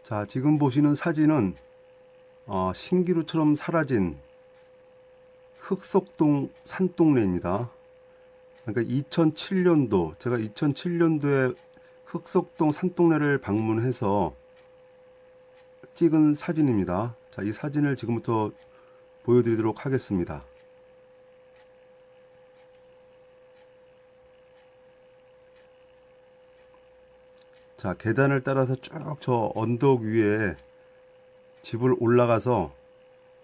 자, 지금 보시는 사진은 신기루처럼 사라진 흑석동 산동네입니다. 그러니까 2007년도, 제가 2007년도에 흑석동 산동네를 방문해서 찍은 사진입니다. 자, 이 사진을 지금부터 보여드리도록 하겠습니다. 자, 계단을 따라서 쭉 저 언덕 위에 집을 올라가서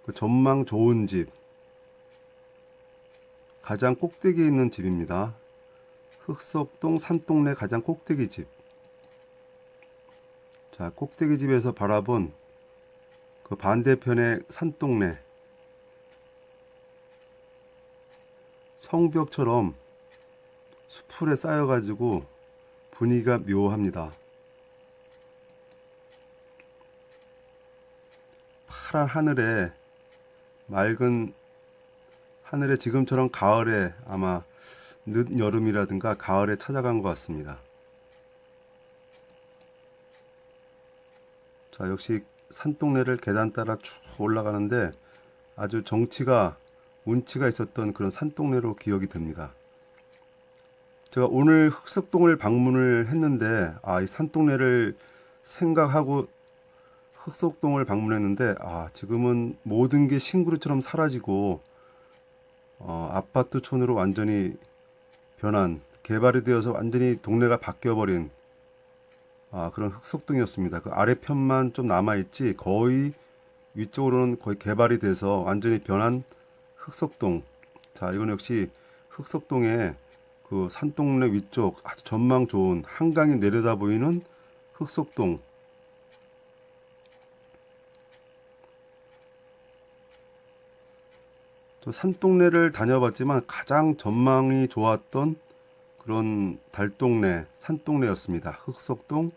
그 전망 좋은 집, 가장 꼭대기에 있는 집입니다. 흑석동 산동네 가장 꼭대기 집. 자, 꼭대기 집에서 바라본 그 반대편의 산동네. 성벽처럼 수풀에 쌓여가지고 분위기가 묘합니다. 파란 하늘에, 맑은 하늘에 지금처럼 가을에, 아마 늦여름이라든가 가을에 찾아간 것 같습니다. 자, 역시 산동네를 계단 따라 쭉 올라가는데 아주 정치가, 운치가 있었던 그런 산동네로 기억이 됩니다. 제가 오늘 흑석동을 방문을 했는데, 이 산동네를 생각하고 흑석동을 방문했는데, 지금은 모든 게 신구루처럼 사라지고, 아파트촌으로 완전히 변한, 개발이 되어서 완전히 동네가 바뀌어버린, 그런 흑석동이었습니다. 그 아래편만 좀 남아있지, 거의 위쪽으로는 거의 개발이 돼서 완전히 변한 흑석동. 자, 이건 역시 흑석동의 그 산동네 위쪽 아주 전망 좋은 한강이 내려다 보이는 흑석동. 저 산동네를 다녀봤지만 가장 전망이 좋았던 그런 달동네, 산동네였습니다. 흑석동,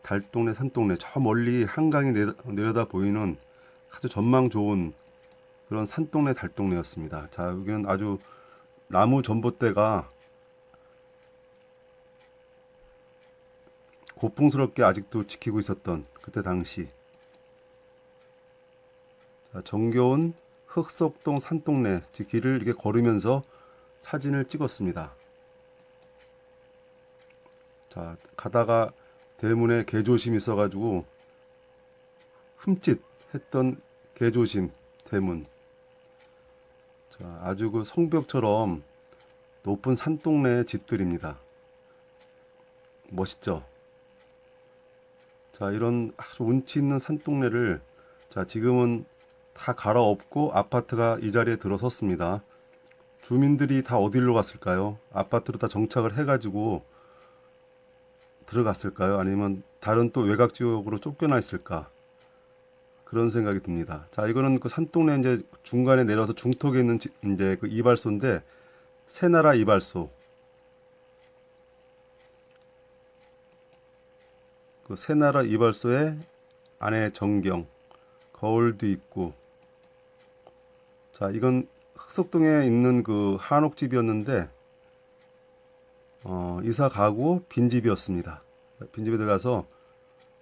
달동네, 산동네. 저 멀리 한강이 내려다 보이는 아주 전망 좋은 그런 산동네, 달동네였습니다. 자, 여기는 아주 나무 전봇대가 고풍스럽게 아직도 지키고 있었던 그때 당시. 자, 정겨운 흑석동 산동네 길을 이렇게 걸으면서 사진을 찍었습니다. 자, 가다가 대문에 개조심이 있어가지고 흠칫 했던 개조심 대문. 자, 아주 그 성벽처럼 높은 산동네 집들입니다. 멋있죠? 자, 이런 아주 운치 있는 산동네를, 자, 지금은 다 갈아엎고 아파트가 이 자리에 들어섰습니다. 주민들이 다 어디로 갔을까요? 아파트로 다 정착을 해가지고 들어갔을까요? 아니면 다른 또 외곽 지역으로 쫓겨나 있을까? 그런 생각이 듭니다. 자, 이거는 그 산동네 이제 중간에 내려서 중턱에 있는 이제 그 이발소인데, 새나라 이발소. 그 새나라 이발소의 안에 전경, 거울도 있고. 자, 이건 흑석동에 있는 그 한옥집이었는데, 이사 가고 빈집이었습니다. 빈집에 들어가서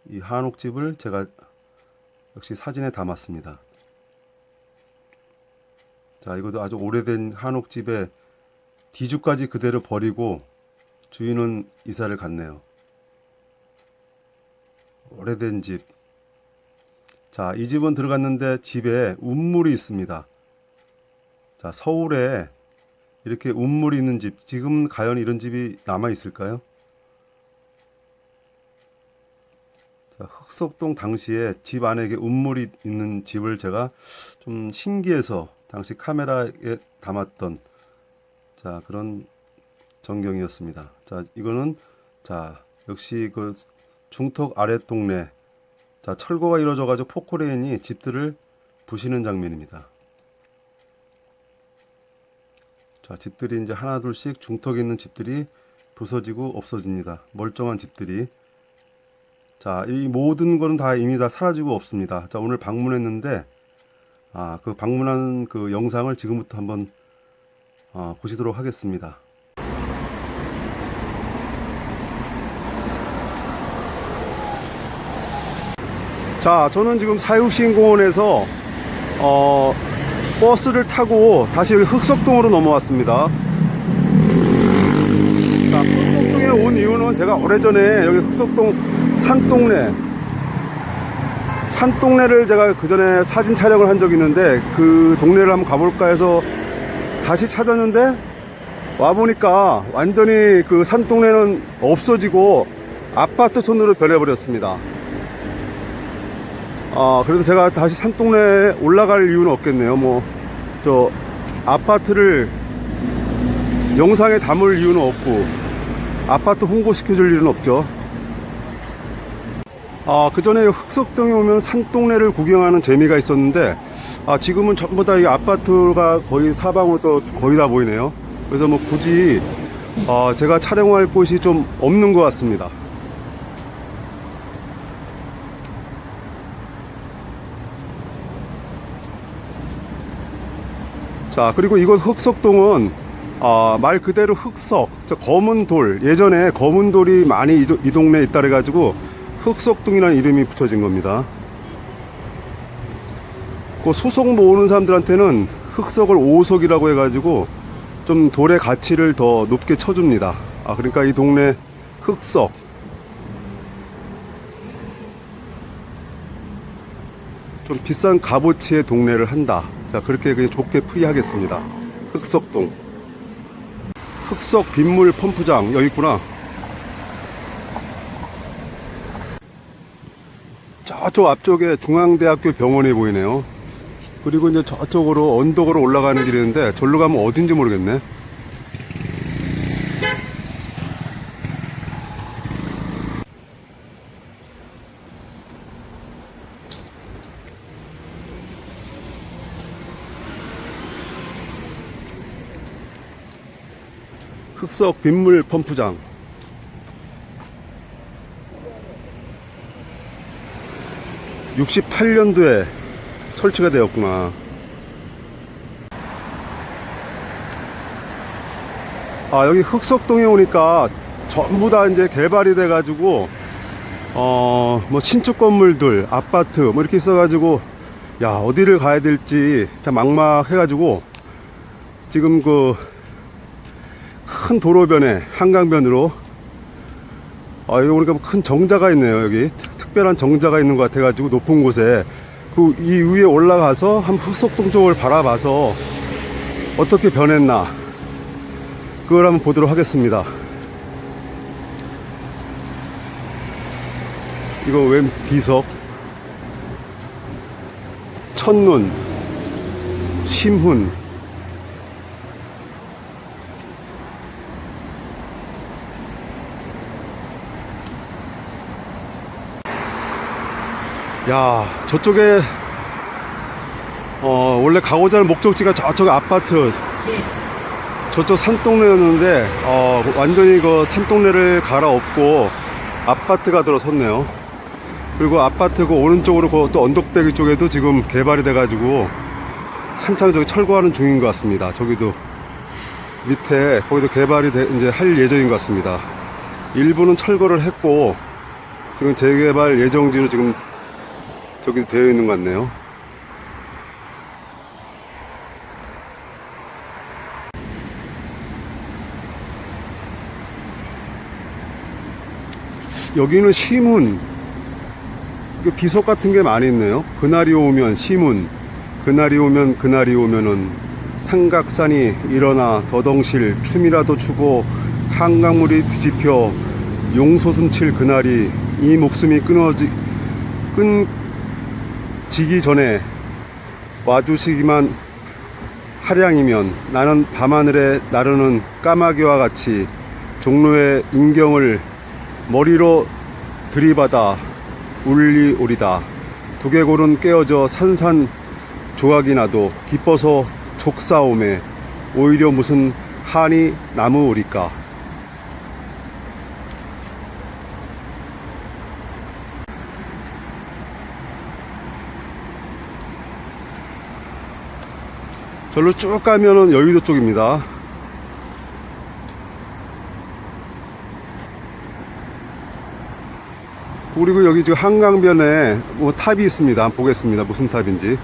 이 한옥집을 제가 역시 사진에 담았습니다. 자, 이것도 아주 오래된 한옥집에 뒤주까지 그대로 버리고 주인은 이사를 갔네요. 오래된 집. 자, 이 집은 들어갔는데 집에 운물이 있습니다. 자, 서울에 이렇게 운물이 있는 집, 지금 과연 이런 집이 남아 있을까요? 자, 흑석동 당시에 집 안에 이렇게 운물이 있는 집을 제가 좀 신기해서 당시 카메라에 담았던, 자, 그런 전경이었습니다. 자, 이거는, 자, 역시 그 중턱 아랫 동네, 자, 철거가 이루어져 가지고 포크레인이 집들을 부시는 장면입니다. 자, 집들이 이제 하나 둘씩 중턱에 있는 집들이 부서지고 없어집니다. 멀쩡한 집들이. 자, 이 모든 거는 다 이미 다 사라지고 없습니다. 자, 오늘 방문했는데, 그 방문한 그 영상을 지금부터 한번 보시도록 하겠습니다. 자, 저는 지금 사육시인공원에서 버스를 타고 다시 여기 흑석동으로 넘어왔습니다. 자, 흑석동에 온 이유는 제가 오래전에 여기 흑석동 산동네를 제가 그 전에 사진 촬영을 한 적이 있는데 그 동네를 한번 가볼까 해서 다시 찾았는데 와보니까 완전히 그 산동네는 없어지고 아파트 촌으로 변해버렸습니다. 그래서 제가 다시 산동네에 올라갈 이유는 없겠네요. 저 아파트를 영상에 담을 이유는 없고 아파트 홍보시켜줄 일은 없죠. 그 전에 흑석동에 오면 산동네를 구경하는 재미가 있었는데 지금은 전부 다 이 아파트가 거의 사방으로 또 거의 다 보이네요. 그래서 굳이 제가 촬영할 곳이 좀 없는 것 같습니다. 자, 그리고 이곳 흑석동은 말 그대로 흑석, 저 검은 돌, 예전에 검은 돌이 많이 이 동네에 있다 그래가지고 흑석동이라는 이름이 붙여진 겁니다. 그 수석 모으는 사람들한테는 흑석을 5석이라고 해가지고 좀 돌의 가치를 더 높게 쳐줍니다. 그러니까 이 동네 흑석. 좀 비싼 값어치의 동네를 한다. 자, 그렇게 그냥 좋게 풀이하겠습니다. 흑석동. 흑석 빗물 펌프장 여기 있구나. 저쪽 앞쪽에 중앙대학교 병원이 보이네요. 그리고 이제 저쪽으로 언덕으로 올라가는 길이 있는데 절로 가면 어딘지 모르겠네. 흑석 빗물 펌프장. (68년도에) 설치가 되었구나. 여기 흑석동에 오니까 전부 다 이제 개발이 돼 가지고 신축 건물들, 아파트 이렇게 있어 가지고 야, 어디를 가야 될지 참 막막해 가지고 지금 그 큰 도로변에 한강변으로 여기 보니까 큰 정자가 있네요. 여기 특별한 정자가 있는 것 같아 가지고 높은 곳에 이 위에 올라가서 한번 흑석동 쪽을 바라봐서 어떻게 변했나 그걸 한번 보도록 하겠습니다. 이거 웬 비석, 첫눈, 심훈. 야, 저쪽에 원래 가고자 하는 목적지가 저쪽 아파트, 저쪽 산동네였는데 완전히 그 산동네를 갈아엎고 아파트가 들어섰네요. 그리고 아파트 그 오른쪽으로 그 또 언덕배기 쪽에도 지금 개발이 돼 가지고 한창 저기 철거하는 중인 것 같습니다. 저기도 밑에 거기도 개발이 이제 할 예정인 것 같습니다. 일부는 철거를 했고 지금 재개발 예정지로 지금 저기 되어 있는 것 같네요. 여기는 시문, 비석 같은 게 많이 있네요. 그날이 오면 시문, 그날이 오면은 삼각산이 일어나 더덩실 춤이라도 추고 한강물이 뒤집혀 용솟음 칠 그날이 이 목숨이 끊지기 전에 와주시기만 하량이면 나는 밤하늘에 나르는 까마귀와 같이 종로의 인경을 머리로 들이받아 울리오리다. 두개골은 깨어져 산산조각이 나도 기뻐서 족사오매 오히려 무슨 한이 남으오리까. 절로 쭉 가면은 여의도 쪽입니다. 그리고 여기 지금 한강변에 뭐 탑이 있습니다. 한번 보겠습니다. 무슨 탑인지.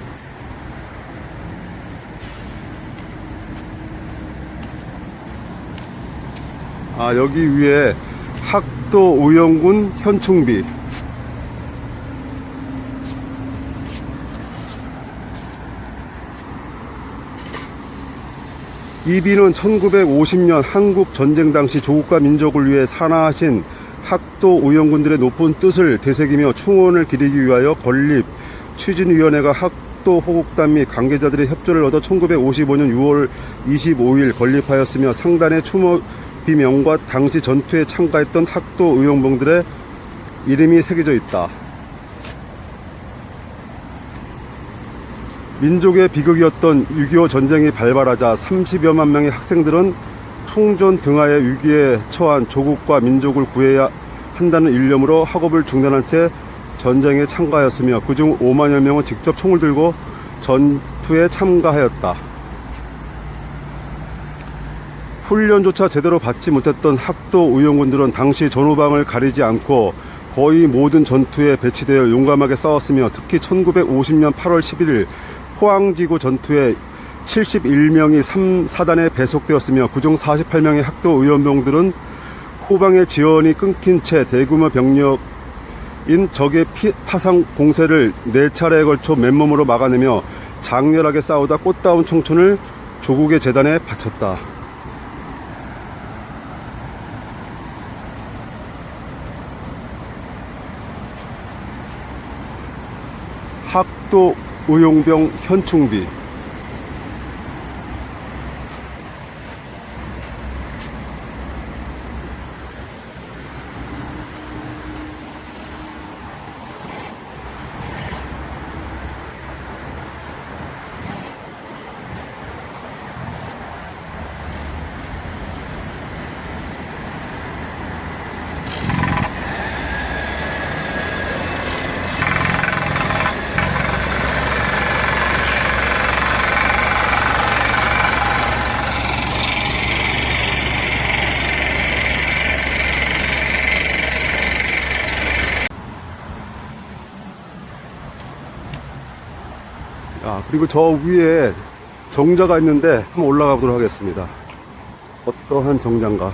아, 여기 위에 학도 의용군 현충비. 이 비는 1950년 한국 전쟁 당시 조국과 민족을 위해 산하하신 학도 의용군들의 높은 뜻을 되새기며 충원을 기리기 위하여 건립 추진위원회가 학도 호국단 및 관계자들의 협조를 얻어 1955년 6월 25일 건립하였으며 상단의 추모비명과 당시 전투에 참가했던 학도 의용병들의 이름이 새겨져 있다. 민족의 비극이었던 6.25 전쟁이 발발하자 30여만 명의 학생들은 풍전 등하의 위기에 처한 조국과 민족을 구해야 한다는 일념으로 학업을 중단한 채 전쟁에 참가하였으며 그중 5만여 명은 직접 총을 들고 전투에 참가하였다. 훈련조차 제대로 받지 못했던 학도 의용군들은 당시 전후방을 가리지 않고 거의 모든 전투에 배치되어 용감하게 싸웠으며 특히 1950년 8월 11일 포항지구 전투에 71명이 3사단에 배속되었으며 그중 48명의 학도 의원병들은 후방의 지원이 끊긴 채 대규모 병력인 적의 파상 공세를 4차례에 걸쳐 맨몸으로 막아내며 장렬하게 싸우다 꽃다운 청춘을 조국의 재단에 바쳤다. 학도 의용병 현충비. 그리고 저 위에 정자가 있는데 한번 올라가 보도록 하겠습니다. 어떠한 정자인가.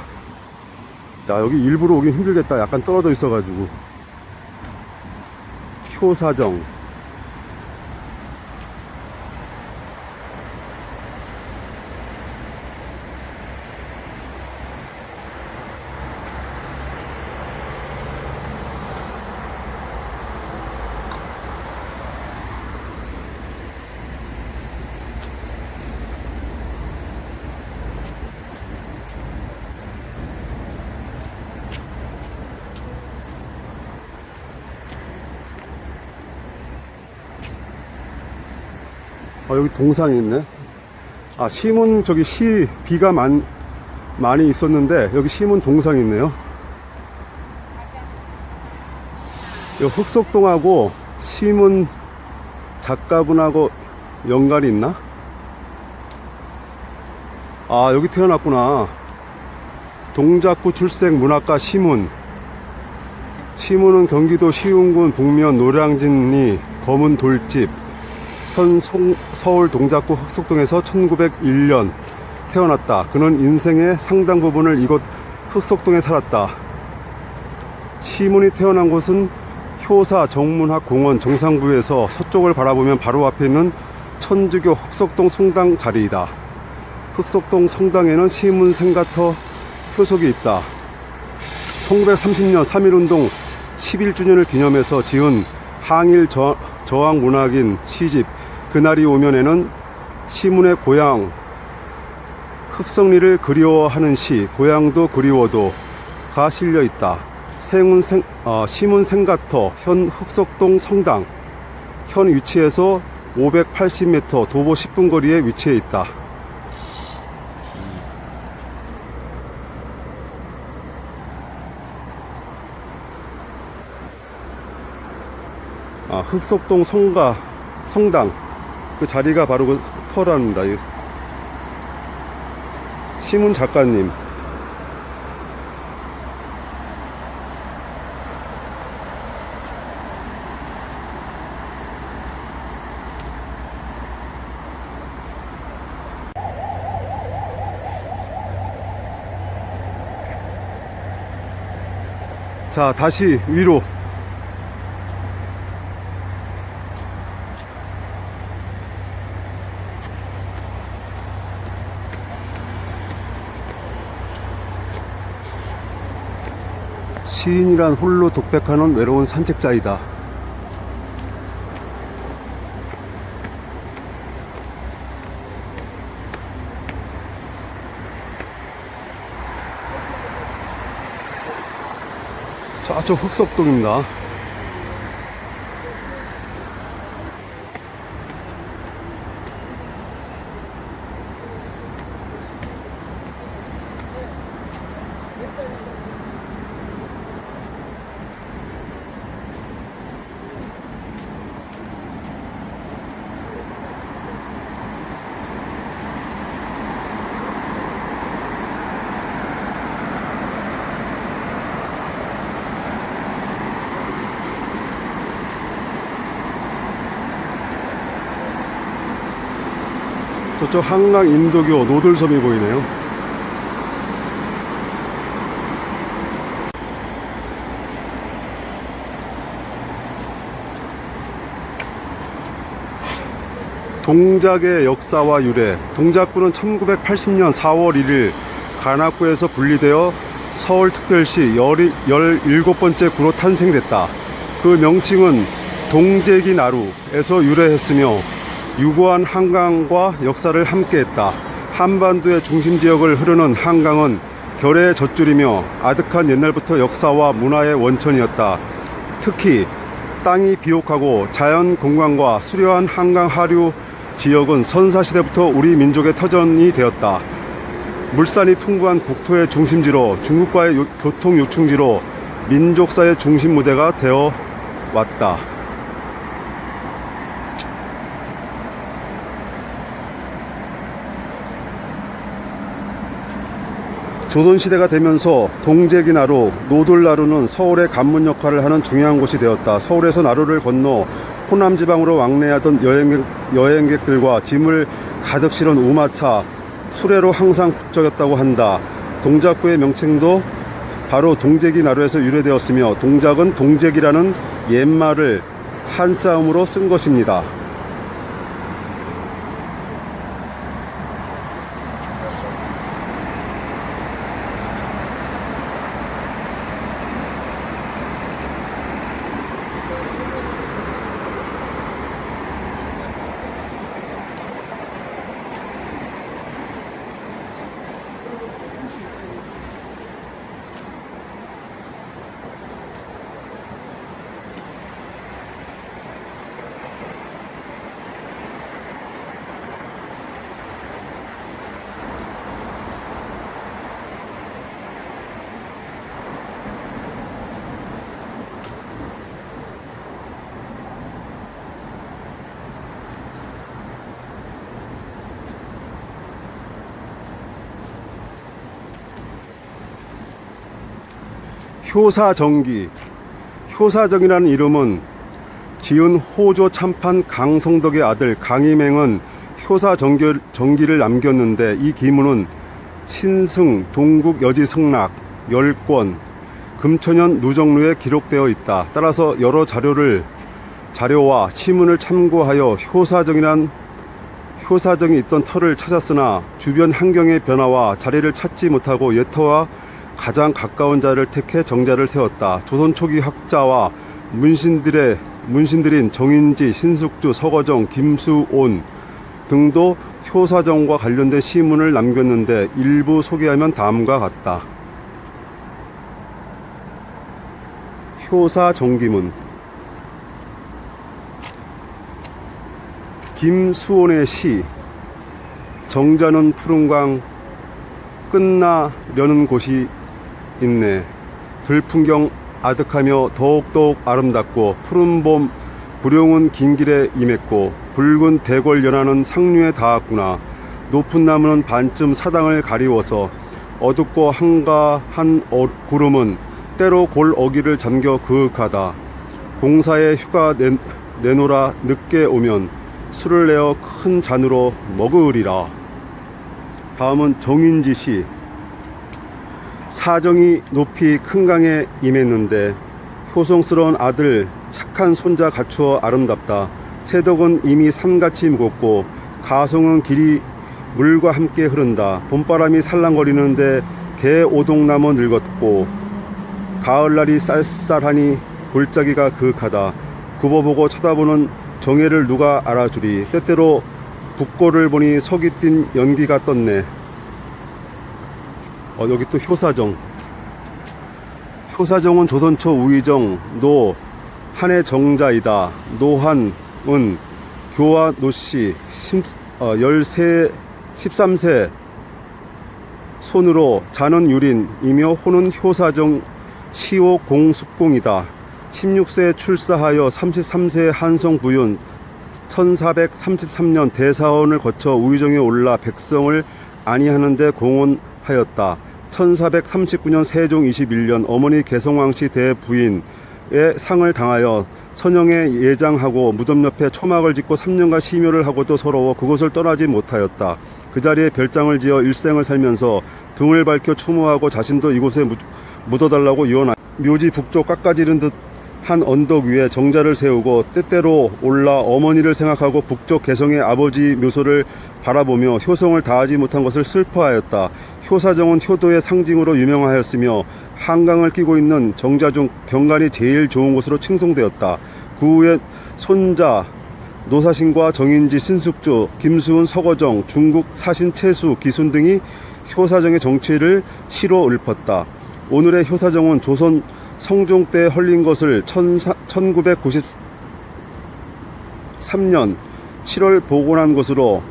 야, 여기 일부러 오긴 힘들겠다. 약간 떨어져 있어 가지고. 효사정. 여기 동상이 있네. 시문, 저기 비가 많이 있었는데, 여기 시문 동상이 있네요. 이 흑석동하고 시문 작가분하고 연관이 있나? 여기 태어났구나. 동작구 출생 문학가 시문. 시문은 경기도 시흥군 북면 노량진리 검은 돌집 현 서울 동작구 흑석동에서 1901년 태어났다. 그는 인생의 상당 부분을 이곳 흑석동에 살았다. 시문이 태어난 곳은 효사 정문학 공원 정상부에서 서쪽을 바라보면 바로 앞에 있는 천주교 흑석동 성당 자리이다. 흑석동 성당에는 시문 생가터 표석이 있다. 1930년 3.1운동 11주년을 기념해서 지은 항일 저항 문학인 시집 그날이 오면에는 시문의 고향 흑성리를 그리워하는 시 고향도 그리워도가 실려 있다. 시문 생가터 현 흑석동 성당 현 위치에서 580m 도보 10분 거리에 위치해 있다. 흑석동 성당 그 자리가 바로 그 터랍니다. 시문 작가님. 자, 다시 위로. 시인이란 홀로 독백하는 외로운 산책자이다. 저쪽 흑석동입니다. 저쪽 한강 인도교 노들섬이 보이네요. 동작의 역사와 유래. 동작구는 1980년 4월 1일 관악구에서 분리되어 서울특별시 17번째 구로 탄생됐다. 그 명칭은 동제기 나루에서 유래했으며 유구한 한강과 역사를 함께했다. 한반도의 중심지역을 흐르는 한강은 결의 젖줄이며 아득한 옛날부터 역사와 문화의 원천이었다. 특히 땅이 비옥하고 자연공간과 수려한 한강 하류 지역은 선사시대부터 우리 민족의 터전이 되었다. 물산이 풍부한 국토의 중심지로 중국과의 교통 요충지로 민족사의 중심 무대가 되어 왔다. 조선시대가 되면서 동제기 나루, 노들나루는 서울의 관문 역할을 하는 중요한 곳이 되었다. 서울에서 나루를 건너 호남 지방으로 왕래하던 여행객들과 짐을 가득 실은 우마차, 수레로 항상 북적였다고 한다. 동작구의 명칭도 바로 동제기 나루에서 유래되었으며 동작은 동제기라는 옛말을 한자음으로 쓴 것입니다. 효사정기. 효사정이라는 이름은 지은 호조 참판 강성덕의 아들 강희맹은 효사정기를 남겼는데 이 기문은 친승, 동국 여지 승락, 열권, 금천연 누정루에 기록되어 있다. 따라서 여러 자료와 시문을 참고하여 효사정이 있던 터를 찾았으나 주변 환경의 변화와 자리를 찾지 못하고 옛터와 가장 가까운 자를 택해 정자를 세웠다. 조선 초기 학자와 문신들인 정인지, 신숙주, 서거정, 김수온 등도 효사정과 관련된 시문을 남겼는데 일부 소개하면 다음과 같다. 효사정기문. 김수온의 시. 정자는 푸른강 끝나려는 곳이 있네. 들풍경 아득하며 더욱더욱 아름답고 푸른 봄 구룡은 긴 길에 임했고 붉은 대궐 연하는 상류에 닿았구나. 높은 나무는 반쯤 사당을 가리워서 어둡고 한가한 구름은 때로 골어기를 잠겨 그윽하다. 공사에 휴가 내노라 늦게 오면 술을 내어 큰 잔으로 먹으리라. 다음은 정인지 시. 사정이 높이 큰 강에 임했는데 효성스러운 아들 착한 손자 갖추어 아름답다. 새덕은 이미 산같이 무겁고 가송은 길이 물과 함께 흐른다. 봄바람이 살랑거리는데 개오동나무 늙었고 가을날이 쌀쌀하니 골짜기가 그윽하다. 굽어보고 쳐다보는 정예를 누가 알아주리. 때때로 북골을 보니 석이 띈 연기가 떴네. 여기 또 효사정. 효사정은 조선초 우의정 노 한의 정자이다. 노한은 교와 노씨 13세 손으로 자는 유린이며 호는 효사정 시호 공숙공이다. 16세 출사하여 33세 한성 부윤 1433년 대사원을 거쳐 우의정에 올라 백성을 안위하는데 공헌하였다. 1439년 세종 21년 어머니 개성왕씨 대부인의 상을 당하여 선영에 예장하고 무덤 옆에 초막을 짓고 3년간 시묘를 하고도 서러워 그곳을 떠나지 못하였다. 그 자리에 별장을 지어 일생을 살면서 등을 밝혀 추모하고 자신도 이곳에 묻어달라고 유언하였다. 묘지 북쪽 깎아지른 듯한 언덕 위에 정자를 세우고 때때로 올라 어머니를 생각하고 북쪽 개성의 아버지 묘소를 바라보며 효성을 다하지 못한 것을 슬퍼하였다. 효사정은 효도의 상징으로 유명하였으며 한강을 끼고 있는 정자 중 경관이 제일 좋은 곳으로 칭송되었다. 그 후에 손자 노사신과 정인지, 신숙주, 김수훈, 서거정, 중국 사신 채수, 기순 등이 효사정의 정치를 시로 읊었다. 오늘의 효사정은 조선 성종 때 헐린 것을 1993년 7월 복원한 것으로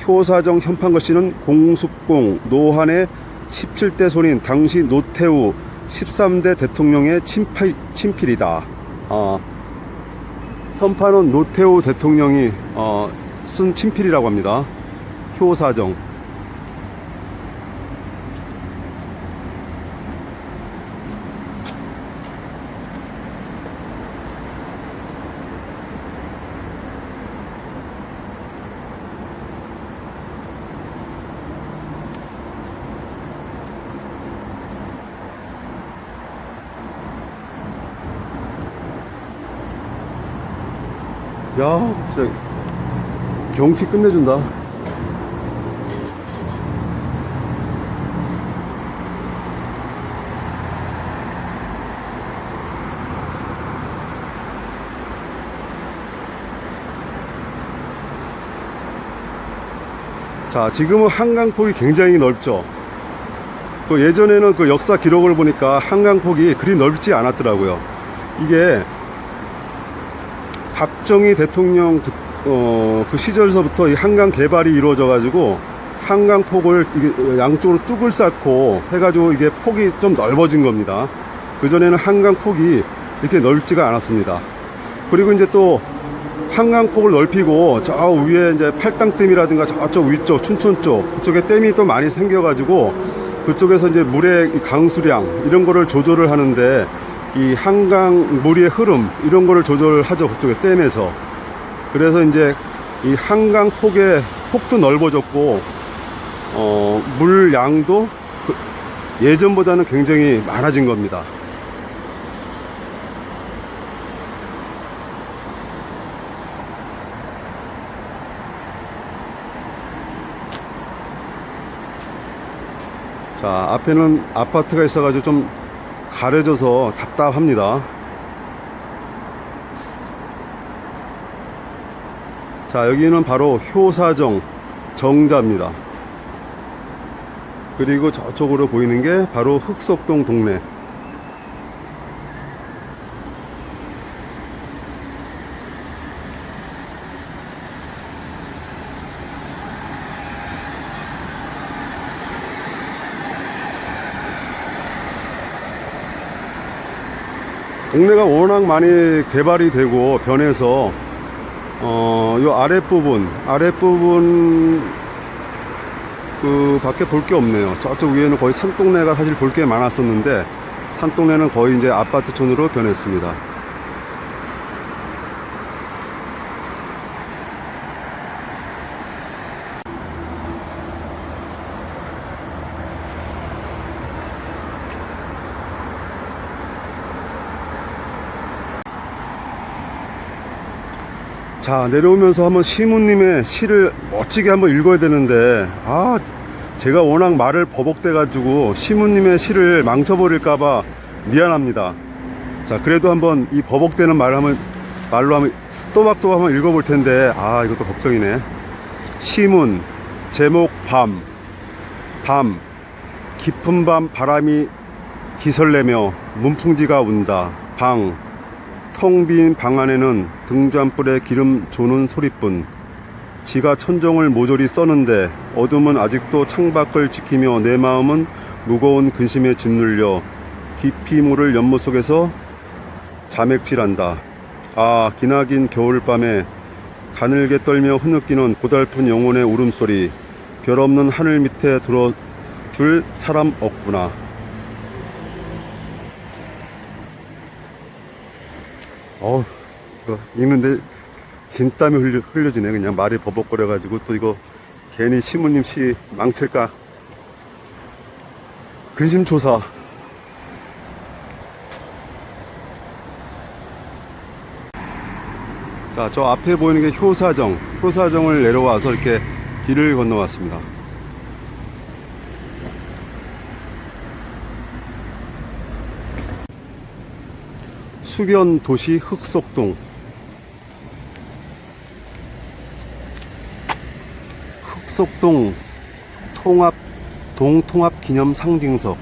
효사정 현판글씨는 공숙공 노한의 17대 손인 당시 노태우 13대 대통령의 친필이다. 현판은 노태우 대통령이 쓴 친필이라고 합니다. 효사정. 야, 진짜 경치 끝내준다. 자, 지금은 한강폭이 굉장히 넓죠. 예전에는 그 역사 기록을 보니까 한강폭이 그리 넓지 않았더라고요. 이게 박정희 대통령 그 시절서부터 이 한강 개발이 이루어져 가지고 한강폭을 이게 양쪽으로 뚝을 쌓고 해가지고 이게 폭이 좀 넓어진 겁니다. 그전에는 한강폭이 이렇게 넓지가 않았습니다. 그리고 이제 또 한강폭을 넓히고 저 위에 이제 팔당댐이라든가 저쪽 위쪽 춘천 쪽 그쪽에 댐이 또 많이 생겨가지고 그쪽에서 이제 물의 강수량 이런 거를 조절을 하는데 이 한강 물의 흐름 이런 거를 조절하죠. 그쪽에 댐에서. 그래서 이제 이 한강 폭도 넓어졌고 물 양도 예전보다는 굉장히 많아진 겁니다. 자, 앞에는 아파트가 있어가지고 좀 가려져서 답답합니다. 자, 여기는 바로 효사정 정자입니다. 그리고 저쪽으로 보이는 게 바로 흑석동 동네. 동네가 워낙 많이 개발이 되고 변해서 요 아랫부분 그 밖에 볼 게 없네요. 저쪽 위에는 거의 산동네가 사실 볼 게 많았었는데 산동네는 거의 이제 아파트촌으로 변했습니다. 자, 내려오면서 한번 시무님의 시를 멋지게 한번 읽어야 되는데, 제가 워낙 말을 버벅대 가지고 시무님의 시를 망쳐버릴까봐 미안합니다. 자, 그래도 한번 이 버벅대는 말로 한번 또박또박 한번 읽어볼 텐데, 이것도 걱정이네. 시문, 제목 밤. 깊은 밤 바람이 기설내며 문풍지가 운다. 텅 빈 방 안에는 등잔불에 기름 조는 소리뿐. 지가 천정을 모조리 써는데 어둠은 아직도 창밖을 지키며 내 마음은 무거운 근심에 짓눌려 깊이 모를 연못 속에서 자맥질한다. 기나긴 겨울밤에 가늘게 떨며 흐느끼는 고달픈 영혼의 울음소리. 별 없는 하늘 밑에 들어줄 사람 없구나. 이거 읽는데 진땀이 흘려지네. 그냥 말이 버벅거려가지고 또 이거 괜히 시무님 시 망칠까. 근심초사. 자, 저 앞에 보이는 게 효사정을 내려와서 이렇게 길을 건너왔습니다. 수변 도시 흑석동. 흑석동 동통합 기념 상징석.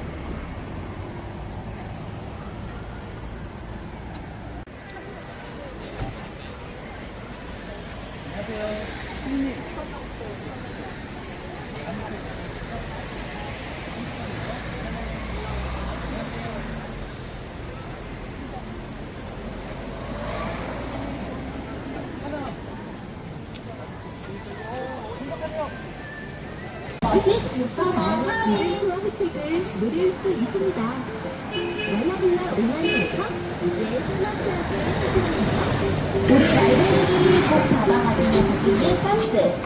고객 6,000원 혜택을 누릴 수 있습니다. 원화블라 온라인에서 이제 스마트하게 해드립니다. 우리 라이브러리 꼭 잡아가시면 받기지 찬스.